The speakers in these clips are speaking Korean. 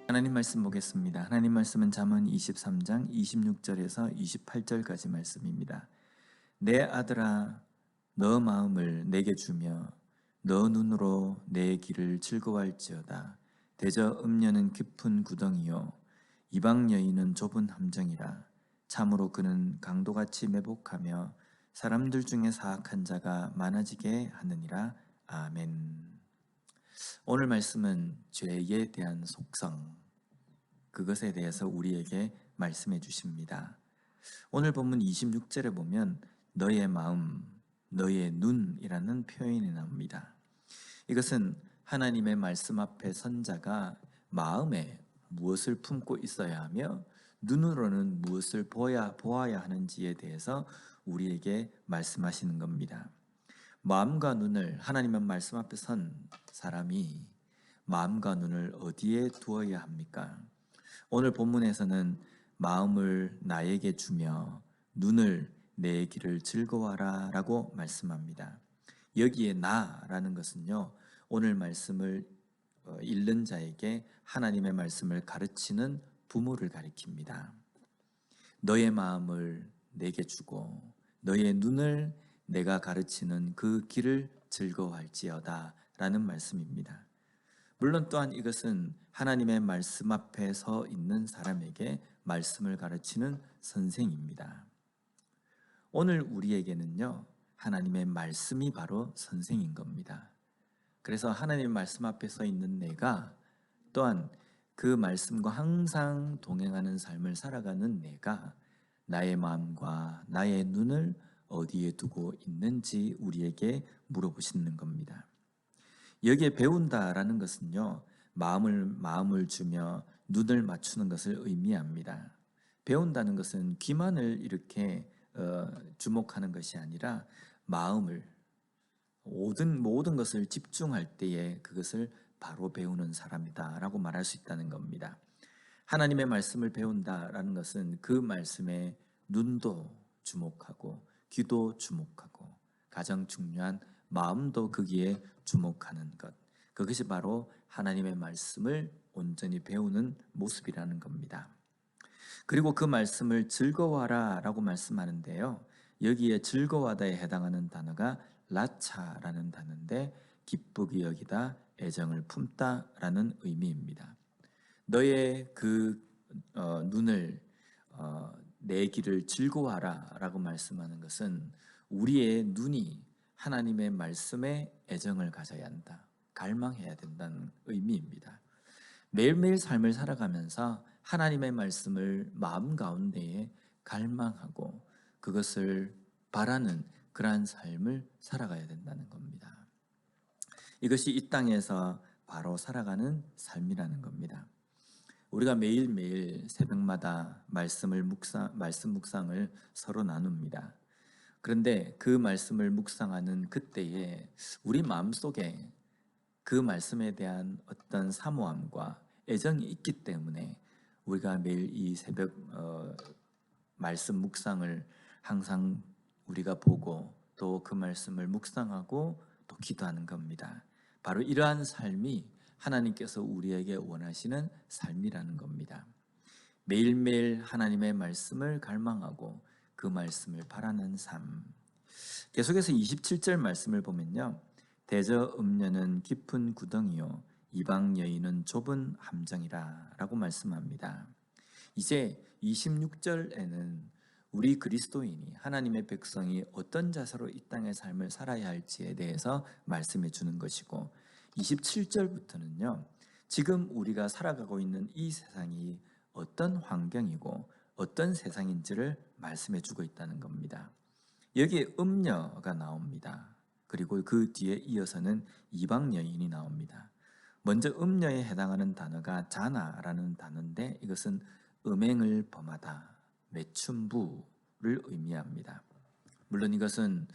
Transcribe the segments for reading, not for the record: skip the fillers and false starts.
하나님 말씀 보겠습니다. 하나님 말씀은 잠언 23장 26절에서 28절까지 말씀입니다. 내 아들아, 너 마음을 내게 주며 너 눈으로 내 길을 즐거워할지어다. 대저 음녀는 깊은 구덩이요 이방 여인은 좁은 함정이라. 참으로 그는 강도같이 매복하며 사람들 중에 사악한 자가 많아지게 하느니라. 아멘. 오늘 말씀은 죄에 대한 속성, 그것에 대해서 우리에게 말씀해 주십니다. 오늘 본문 26절에 보면 너의 마음, 너의 눈이라는 표현이 나옵니다. 이것은 하나님의 말씀 앞에 선 자가 마음에 무엇을 품고 있어야 하며 눈으로는 무엇을 보아야 하는지에 대해서 우리에게 말씀하시는 겁니다. 마음과 눈을, 하나님의 말씀 앞에 선 사람이 마음과 눈을 어디에 두어야 합니까? 오늘 본문에서는 마음을 나에게 주며 눈을 내 길을 즐거워하라 라고 말씀합니다. 여기에 나라는 것은요, 오늘 말씀을 읽는 자에게 하나님의 말씀을 가르치는 부모를 가리킵니다. 너의 마음을 내게 주고 너의 눈을 내가 가르치는 그 길을 즐거워할지어다 라는 말씀입니다. 물론 또한 이것은 하나님의 말씀 앞에 서 있는 사람에게 말씀을 가르치는 선생입니다. 오늘 우리에게는요, 하나님의 말씀이 바로 선생인 겁니다. 그래서 하나님의 말씀 앞에 서 있는 내가, 또한 그 말씀과 항상 동행하는 삶을 살아가는 내가 나의 마음과 나의 눈을 어디에 두고 있는지 우리에게 물어보시는 겁니다. 여기에 배운다라는 것은요, 마음을 주며 눈을 맞추는 것을 의미합니다. 배운다는 것은 귀만을 이렇게 주목하는 것이 아니라 마음을, 모든 것을 집중할 때에 그것을 바로 배우는 사람이다라고 말할 수 있다는 겁니다. 하나님의 말씀을 배운다라는 것은 그 말씀에 눈도 주목하고 귀도 주목하고 가장 중요한 마음도 거기에 주목하는 것, 그것이 바로 하나님의 말씀을 온전히 배우는 모습이라는 겁니다. 그리고 그 말씀을 즐거워하라 라고 말씀하는데요, 여기에 즐거워하다에 해당하는 단어가 라차라는 단어인데 기쁘게 여기다 애정을 품다 라는 의미입니다. 너의 그 눈을 내 길을 즐거워하라 라고 말씀하는 것은 우리의 눈이 하나님의 말씀에 애정을 가져야 한다, 갈망해야 된다는 의미입니다. 매일매일 삶을 살아가면서 하나님의 말씀을 마음 가운데에 갈망하고 그것을 바라는 그러한 삶을 살아가야 된다는 겁니다. 이것이 이 땅에서 바로 살아가는 삶이라는 겁니다. 우리가 매일매일 새벽마다 말씀 묵상을 서로 나눕니다. 그런데 그 말씀을 묵상하는 그때에 우리 마음속에 그 말씀에 대한 어떤 사모함과 애정이 있기 때문에 우리가 매일 이 새벽 말씀 묵상을 항상 우리가 보고 또 그 말씀을 묵상하고 또 기도하는 겁니다. 바로 이러한 삶이 하나님께서 우리에게 원하시는 삶이라는 겁니다. 매일매일 하나님의 말씀을 갈망하고 그 말씀을 바라는 삶. 계속해서 27절 말씀을 보면요, 대저 음녀는 깊은 구덩이요 이방 여인은 좁은 함정이라 라고 말씀합니다. 이제 26절에는 우리 그리스도인이, 하나님의 백성이 어떤 자세로 이 땅의 삶을 살아야 할지에 대해서 말씀해 주는 것이고, 27절부터는요 지금 우리가 살아가고 있는 이 세상이 어떤 환경이고 어떤 세상인지를 말씀해 주고 있다는 겁니다. 여기에 음녀가 나옵니다. 그리고 그 뒤에 이어서는 이방 여인이 나옵니다. 먼저 음녀에 해당하는 단어가 자나라는 단어인데 이것은 음행을 범하다, 매춘부를 의미합니다. 물론 이것은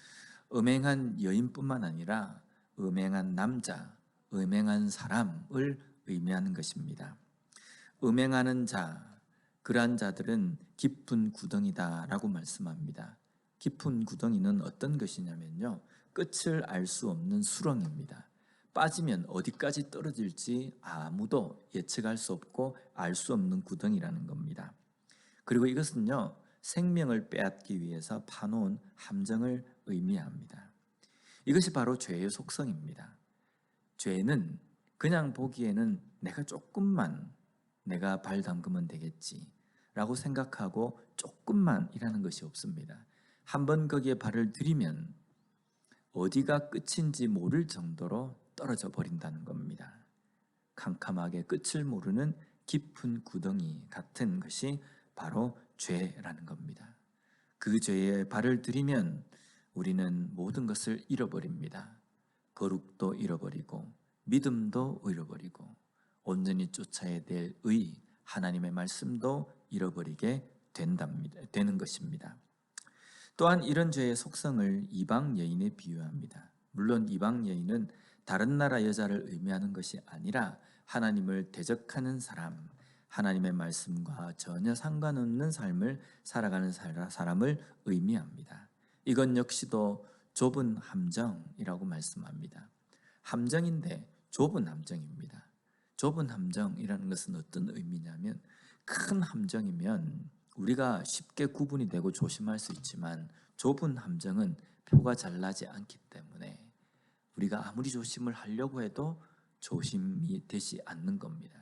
음행한 여인뿐만 아니라 음행한 남자, 음행한 사람을 의미하는 것입니다. 음행하는 자, 그러한 자들은 깊은 구덩이다 라고 말씀합니다. 깊은 구덩이는 어떤 것이냐면요, 끝을 알 수 없는 수렁입니다. 빠지면 어디까지 떨어질지 아무도 예측할 수 없고 알 수 없는 구덩이라는 겁니다. 그리고 이것은요, 생명을 빼앗기 위해서 파놓은 함정을 의미합니다. 이것이 바로 죄의 속성입니다. 죄는 그냥 보기에는 내가 조금만 내가 발 담그면 되겠지 라고 생각하고 조금만 이라는 것이 없습니다. 한번 거기에 발을 들이면 어디가 끝인지 모를 정도로 떨어져 버린다는 겁니다. 캄캄하게 끝을 모르는 깊은 구덩이 같은 것이 바로 죄라는 겁니다. 그 죄에 발을 들이면 우리는 모든 것을 잃어버립니다. 거룩도 잃어버리고 믿음도 잃어버리고 온전히 쫓아야 될 하나님의 말씀도 잃어버리게 되는 것입니다. 또한 이런 죄의 속성을 이방 여인에 비유합니다. 물론 이방 여인은 다른 나라 여자를 의미하는 것이 아니라 하나님을 대적하는 사람, 하나님의 말씀과 전혀 상관없는 삶을 살아가는 사람을 의미합니다. 이건 역시도 좁은 함정이라고 말씀합니다. 함정인데 좁은 함정입니다. 좁은 함정이라는 것은 어떤 의미냐면, 큰 함정이면 우리가 쉽게 구분이 되고 조심할 수 있지만 좁은 함정은 표가 잘 나지 않기 때문에 우리가 아무리 조심을 하려고 해도 조심이 되지 않는 겁니다.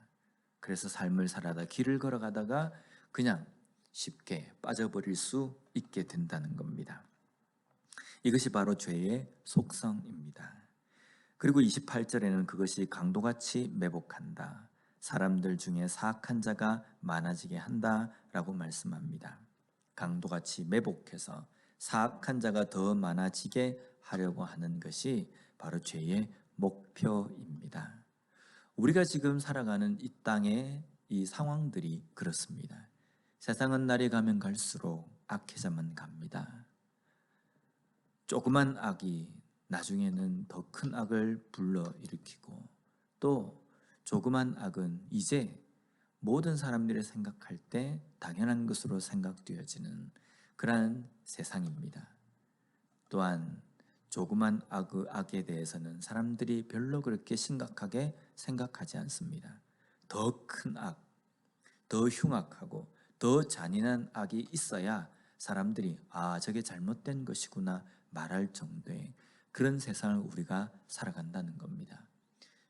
그래서 삶을 살아다 길을 걸어가다가 그냥 쉽게 빠져버릴 수 있게 된다는 겁니다. 이것이 바로 죄의 속성입니다. 그리고 28절에는 그것이 강도같이 매복한다. 사람들 중에 사악한 자가 많아지게 한다라고 말씀합니다. 강도같이 매복해서 사악한 자가 더 많아지게 하려고 하는 것이 바로 죄의 목표입니다. 우리가 지금 살아가는 이 땅의 이 상황들이 그렇습니다. 세상은 날이 가면 갈수록 악해져만 갑니다. 조그만 악이 나중에는 더 큰 악을 불러일으키고, 또 조그만 악은 이제 모든 사람들이 생각할 때 당연한 것으로 생각되어지는 그러한 세상입니다. 또한 조그만 악에 대해서는 사람들이 별로 그렇게 심각하게 생각하지 않습니다. 더 큰 악, 더 흉악하고 더 잔인한 악이 있어야 사람들이 저게 잘못된 것이구나 말할 정도의 그런 세상을 우리가 살아간다는 겁니다.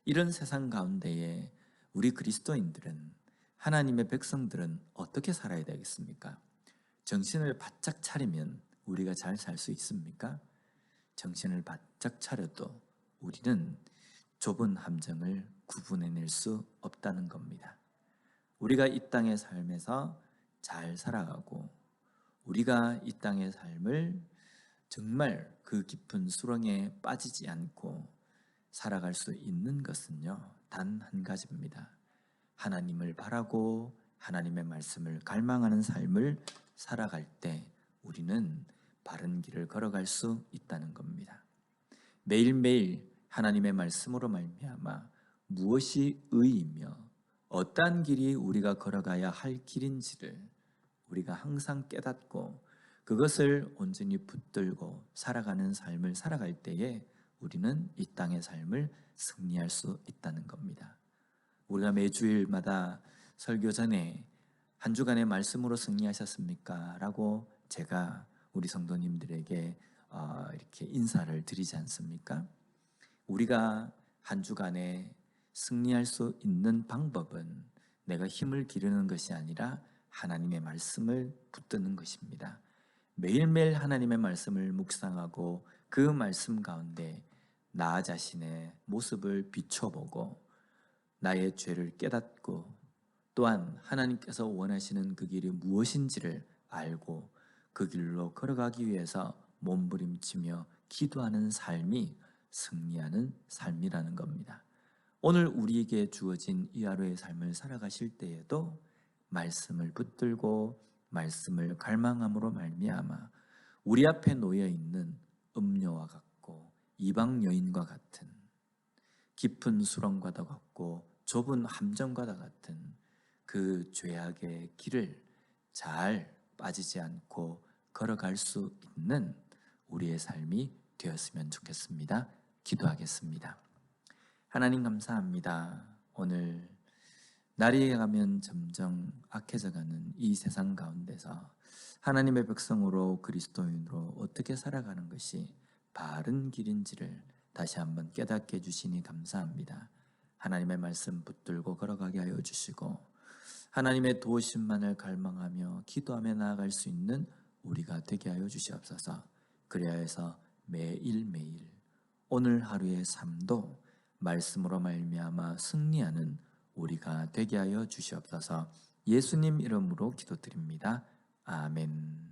이런 세상 가운데에 우리 그리스도인들은, 하나님의 백성들은 어떻게 살아야 되겠습니까? 정신을 바짝 차리면 우리가 잘 살 수 있습니까? 정신을 바짝 차려도 우리는 좁은 함정을 구분해낼 수 없다는 겁니다. 우리가 이 땅의 삶에서 잘 살아가고 우리가 이 땅의 삶을 정말 그 깊은 수렁에 빠지지 않고 살아갈 수 있는 것은요, 단 한 가지입니다. 하나님을 바라고 하나님의 말씀을 갈망하는 삶을 살아갈 때 우리는 바른 길을 걸어갈 수 있다는 겁니다. 매일매일 하나님의 말씀으로 말미암아 무엇이 의이며 어떠한 길이 우리가 걸어가야 할 길인지를 우리가 항상 깨닫고 그것을 온전히 붙들고 살아가는 삶을 살아갈 때에 우리는 이 땅의 삶을 승리할 수 있다는 겁니다. 우리가 매주일마다 설교 전에 한 주간의 말씀으로 승리하셨습니까? 라고 제가 우리 성도님들에게 이렇게 인사를 드리지 않습니까? 우리가 한 주간에 승리할 수 있는 방법은 내가 힘을 기르는 것이 아니라 하나님의 말씀을 붙드는 것입니다. 매일매일 하나님의 말씀을 묵상하고 그 말씀 가운데 나 자신의 모습을 비춰보고 나의 죄를 깨닫고 또한 하나님께서 원하시는 그 길이 무엇인지를 알고 그 길로 걸어가기 위해서 몸부림치며 기도하는 삶이 승리하는 삶이라는 겁니다. 오늘 우리에게 주어진 이 하루의 삶을 살아가실 때에도 말씀을 붙들고 말씀을 갈망함으로 말미암아 우리 앞에 놓여 있는 음료와 같고 이방 여인과 같은 깊은 수렁과도 같고 좁은 함정과도 같은 그 죄악의 길을 잘 빠지지 않고 걸어갈 수 있는 우리의 삶이 되었으면 좋겠습니다. 기도하겠습니다. 하나님 감사합니다. 오늘 날이 가면 점점 악해져가는 이 세상 가운데서 하나님의 백성으로 그리스도인으로 어떻게 살아가는 것이 바른 길인지를 다시 한번 깨닫게 해주시니 감사합니다. 하나님의 말씀 붙들고 걸어가게 하여 주시고 하나님의 도우심만을 갈망하며 기도하며 나아갈 수 있는 우리가 되게 하여 주시옵소서. 그래야 해서 매일매일 오늘 하루의 삶도 말씀으로 말미암아 승리하는 우리가 되게 하여 주시옵소서. 예수님 이름으로 기도드립니다. 아멘.